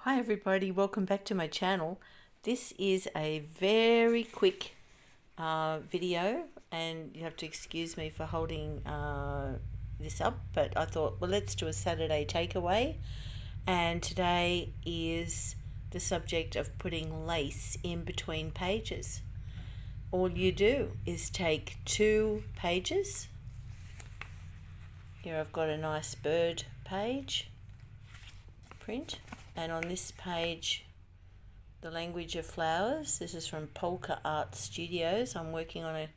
Hi everybody, welcome back to my channel. This is a very quick video, and you have to excuse me for holding this up, but I thought, well, let's do a Saturday takeaway. And today is the subject of putting lace in between pages. All you do is take 2 pages. Here I've got a nice bird page print, and on this page, the language of flowers. This is from Polka Art Studios. I'm working on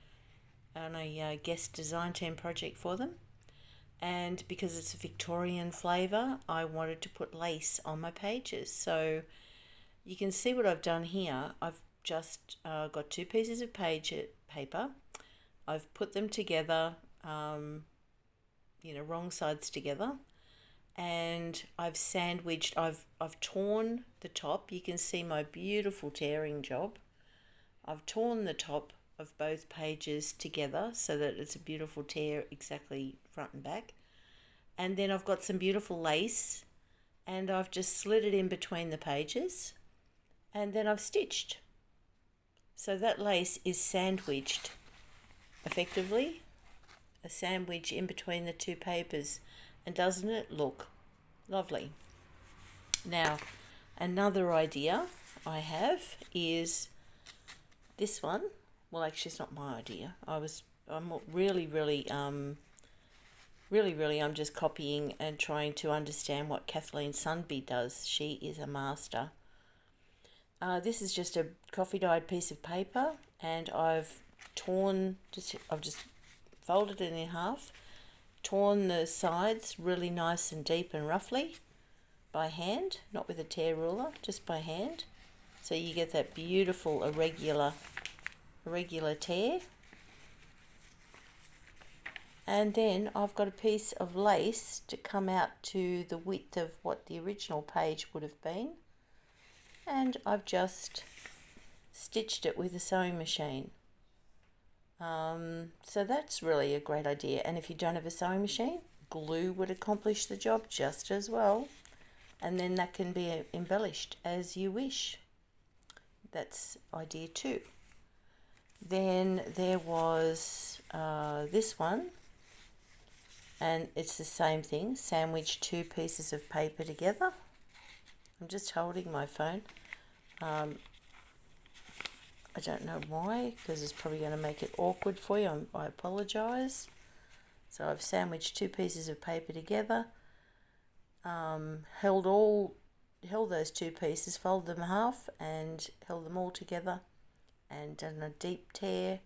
a guest design team project for them, and because it's a Victorian flavour, I wanted to put lace on my pages. So you can see what I've done here. I've just got 2 pieces of paper. I've put them together, wrong sides together, and I've sandwiched, I've torn the top. You can see my beautiful tearing job. I've torn the top of both pages together so that it's a beautiful tear exactly front and back. And then I've got some beautiful lace, and I've just slid it in between the pages, and then I've stitched. So that lace is sandwiched effectively, a sandwich in between the 2 papers. And doesn't it look lovely? Now, another idea I have is this one. Well, actually, it's not my idea. I'm just copying and trying to understand what Kathleen Sundby does. She is a master. This is just a coffee-dyed piece of paper, and I've just folded it in half, torn the sides really nice and deep and roughly by hand, not with a tear ruler, just by hand. So you get that beautiful irregular tear. And then I've got a piece of lace to come out to the width of what the original page would have been. And I've just stitched it with a sewing machine. So that's really a great idea. And if you don't have a sewing machine, glue would accomplish the job just as well. And then that can be embellished as you wish. That's idea 2. Then there was this one, and it's the same thing. Sandwich 2 pieces of paper together. I'm just holding my phone. I don't know why, because it's probably going to make it awkward for you. I apologise. So I've sandwiched 2 pieces of paper together, held those 2 pieces, folded them half, and held them all together, and done a deep tear,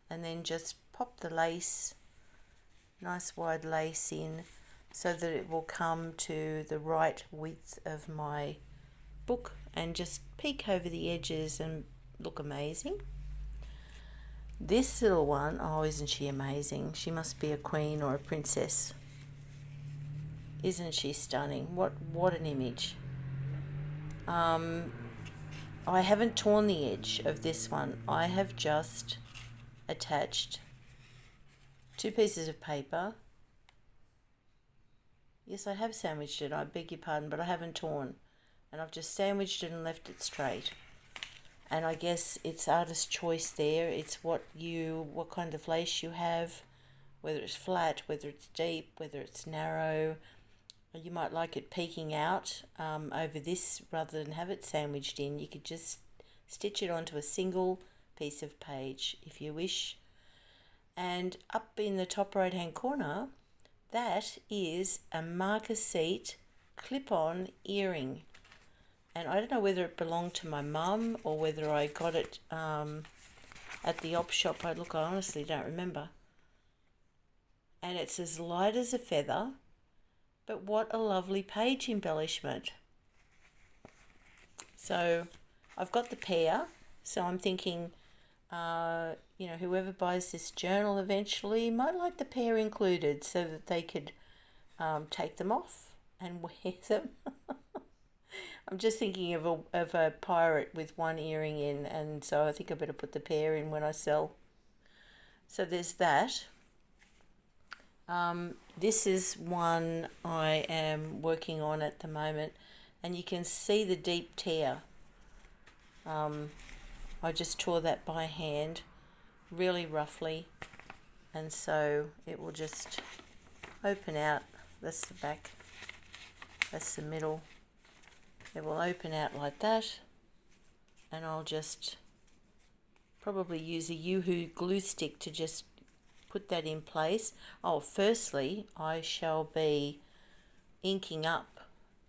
and then just popped the lace, nice wide lace in, so that it will come to the right width of my book, and just peek over the edges and look amazing. This little one, oh, isn't she amazing? She must be a queen or a princess. Isn't she stunning? What an image. I haven't torn the edge of this one. I have just attached 2 pieces of paper. Yes, I have sandwiched it, I beg your pardon, but I haven't torn. And I've just sandwiched it and left it straight. And I guess it's artist choice there. It's what kind of lace you have, whether it's flat, whether it's deep, whether it's narrow. You might like it peeking out over this rather than have it sandwiched in. You could just stitch it onto a single piece of page if you wish. And up in the top right hand corner, that is a marker seat clip-on earring. And I don't know whether it belonged to my mum or whether I got it at the op shop. I honestly don't remember. And it's as light as a feather, but what a lovely page embellishment. So I've got the pair, so I'm thinking, whoever buys this journal eventually might like the pair included so that they could take them off and wear them. I'm just thinking of a pirate with 1 earring in, and so I think I better put the pair in when I sell. So there's that. This is one I am working on at the moment. and you can see the deep tear. I just tore that by hand really roughly, and so it will just open out. That's the back, that's the middle. It will open out like that, and I'll just probably use a Yoo-hoo glue stick to just put that in place. Oh, firstly, I shall be inking up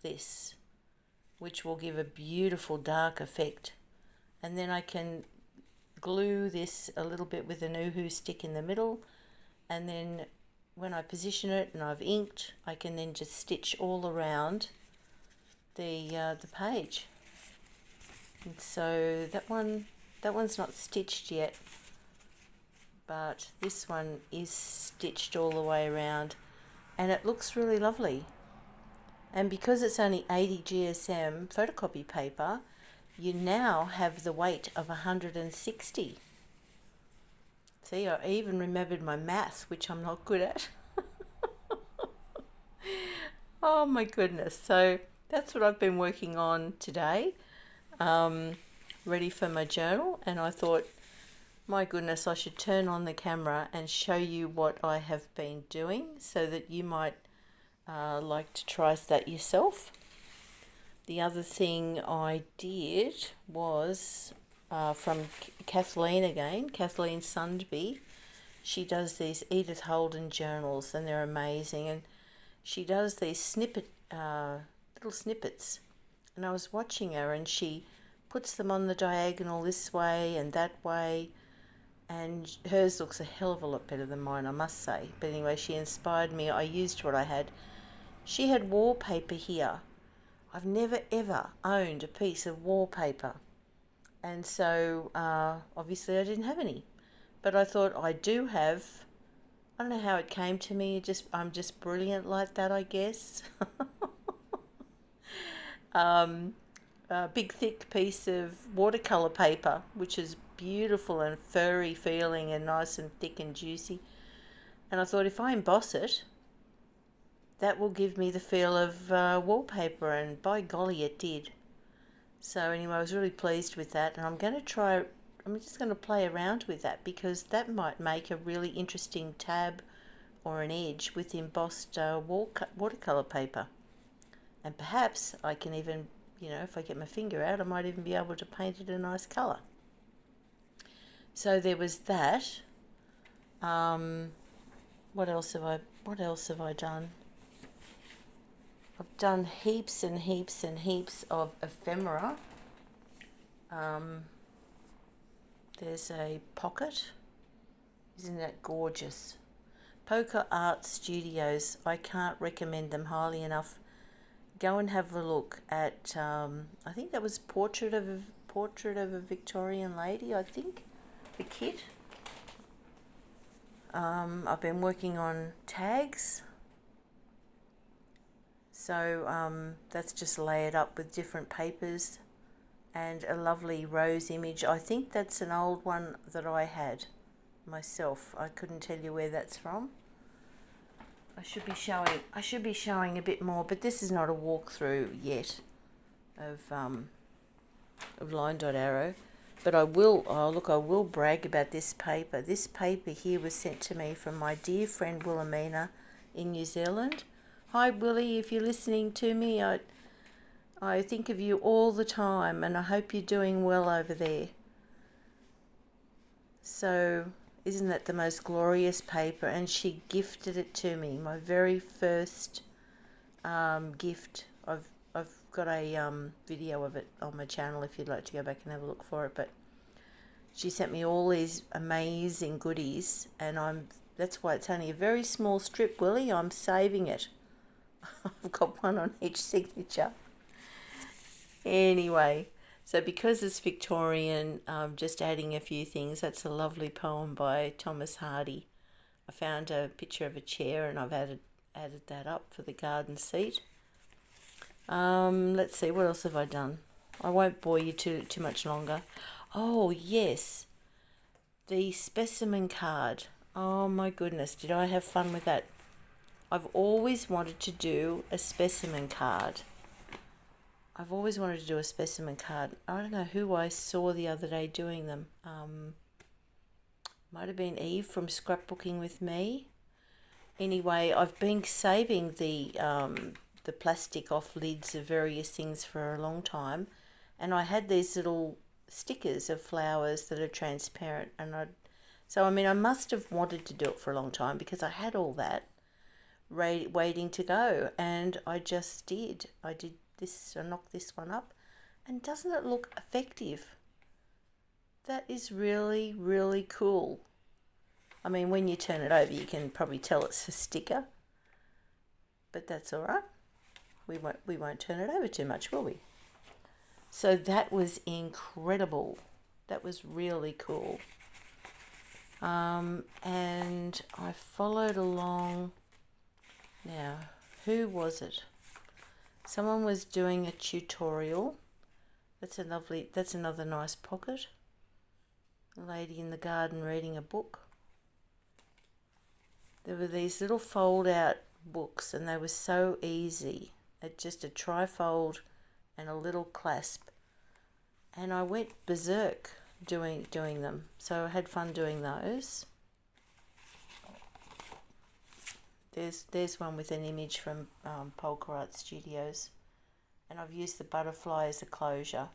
this, which will give a beautiful dark effect, and then I can glue this a little bit with an Yoo-hoo stick in the middle, and then when I position it and I've inked, I can then just stitch all around the page. And so that one's not stitched yet, but this one is stitched all the way around, and it looks really lovely. And because it's only 80 GSM photocopy paper, you now have the weight of 160. See, I even remembered my math, which I'm not good at. Oh my goodness. So that's what I've been working on today, ready for my journal. And I thought, my goodness, I should turn on the camera and show you what I have been doing so that you might like to try that yourself. The other thing I did was from Kathleen again, Kathleen Sundby. She does these Edith Holden journals, and they're amazing. And she does these little snippets. And I was watching her, and she puts them on the diagonal this way and that way. And hers looks a hell of a lot better than mine, I must say. But anyway, she inspired me. I used what I had. She had wallpaper here. I've never ever owned a piece of wallpaper, and so obviously I didn't have any, but I thought I do have. I don't know how it came to me. I'm just brilliant like that, I guess. A big thick piece of watercolor paper, which is beautiful and furry feeling and nice and thick and juicy, and I thought if I emboss it, that will give me the feel of wallpaper, and by golly it did. So anyway, I was really pleased with that, and I'm just going to play around with that, because that might make a really interesting tab or an edge with embossed watercolour paper. And perhaps I can even, if I get my finger out, I might even be able to paint it a nice colour. So there was that. What else have I done? I've done heaps and heaps and heaps of ephemera. There's a pocket. Isn't that gorgeous? Poker Art Studios. I can't recommend them highly enough. Go and have a look at, I think that was Portrait of a Victorian Lady, I think, the kit. I've been working on tags. So that's just layered up with different papers and a lovely rose image. I think that's an old one that I had myself. I couldn't tell you where that's from. I should be showing a bit more, but this is not a walkthrough yet of Line Dot Arrow. But I will brag about this paper. This paper here was sent to me from my dear friend Wilhelmina in New Zealand. Hi Willie, if you're listening to me, I think of you all the time, and I hope you're doing well over there. So isn't that the most glorious paper? And she gifted it to me, my very first gift. I've got a video of it on my channel if you'd like to go back and have a look for it. But she sent me all these amazing goodies, and that's why it's only a very small strip, Willie. I'm saving it. I've got one on each signature. Anyway, so because it's Victorian, just adding a few things. That's a lovely poem by Thomas Hardy. I found a picture of a chair, and I've added that up for the garden seat. Let's see, what else have I done? I won't bore you too much longer. Oh yes, the specimen card. Oh my goodness, did I have fun with that? I've always wanted to do a specimen card. I've always wanted to do a specimen card. I don't know who I saw the other day doing them. Might have been Eve from Scrapbooking with me. Anyway, I've been saving the plastic off lids of various things for a long time, and I had these little stickers of flowers that are transparent, and I must have wanted to do it for a long time because I had all that waiting to go, and I just did. I did this, I knocked this one up, and doesn't it look effective? That is really, really cool. I mean, when you turn it over, you can probably tell it's a sticker, but that's all right. We won't turn it over too much, will we? So that was incredible. That was really cool. And I followed along. Now, who was it? Someone was doing a tutorial. That's another nice pocket. A lady in the garden reading a book. There were these little fold-out books, and they were so easy. Just a trifold and a little clasp. And I went berserk doing them. So I had fun doing those. There's one with an image from Polka Art Studios, and I've used the butterfly as a closure,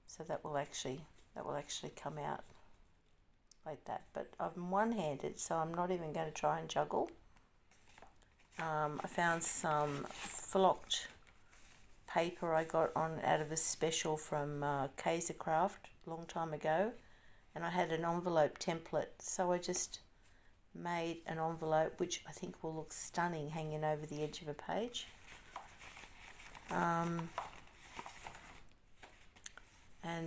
so that will actually come out like that. But I'm one-handed, so I'm not even going to try and juggle. I found some flocked paper I got out of a special from Kaisercraft a long time ago, and I had an envelope template, so I just made an envelope which I think will look stunning hanging over the edge of a page. And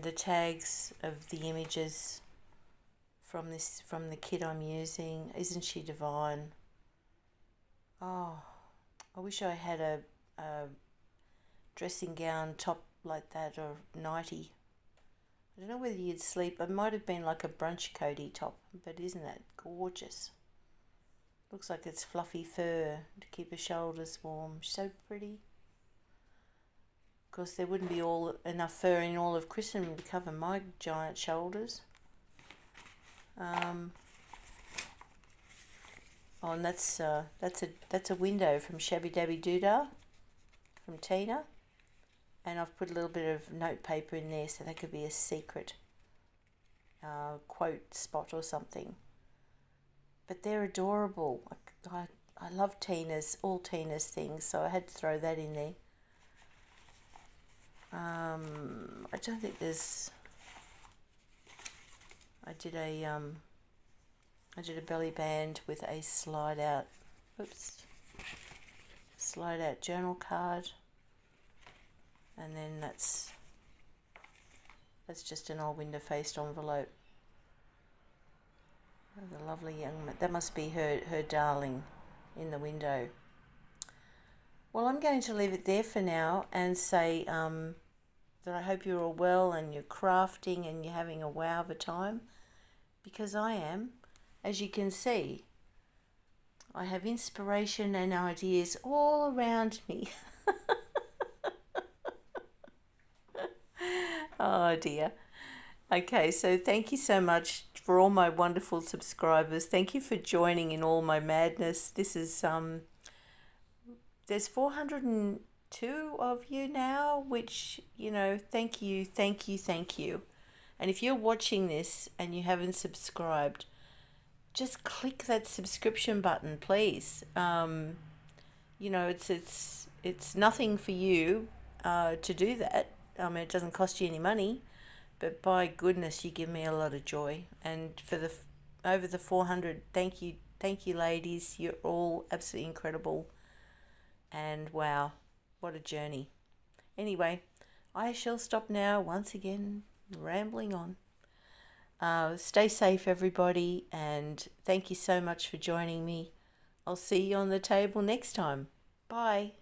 the tags of the images from the kit I'm using. Isn't she divine? Oh, I wish I had a dressing gown top like that, or nightie. I don't know whether you'd sleep. It might have been like a brunch coaty top, but isn't that gorgeous? Looks like it's fluffy fur to keep her shoulders warm. So pretty. Of course, there wouldn't be enough fur in all of Christendom to cover my giant shoulders. And that's a window from Shabbydabbydoohdah from Tina, and I've put a little bit of note paper in there so that could be a secret quote spot or something. But they're adorable. I love all Tina's things, so I had to throw that in there. I don't think there's. I did a belly band with a slide out journal card, and then that's just an old window faced envelope. The lovely young man. That must be her darling in the window. Well, I'm going to leave it there for now and say that I hope you're all well and you're crafting and you're having a wow of a time, because I am. As you can see, I have inspiration and ideas all around me. Oh dear. Okay, so thank you so much for all my wonderful subscribers. Thank you for joining in all my madness. This is there's 402 of you now, which, thank you. And if you're watching this and you haven't subscribed, just click that subscription button, please. It's nothing for you to do that. I mean, it doesn't cost you any money, but by goodness, you give me a lot of joy. And for over the 400, thank you, ladies. You're all absolutely incredible. And wow, what a journey. Anyway, I shall stop now, once again, rambling on. Stay safe, everybody, and thank you so much for joining me. I'll see you on the table next time. Bye.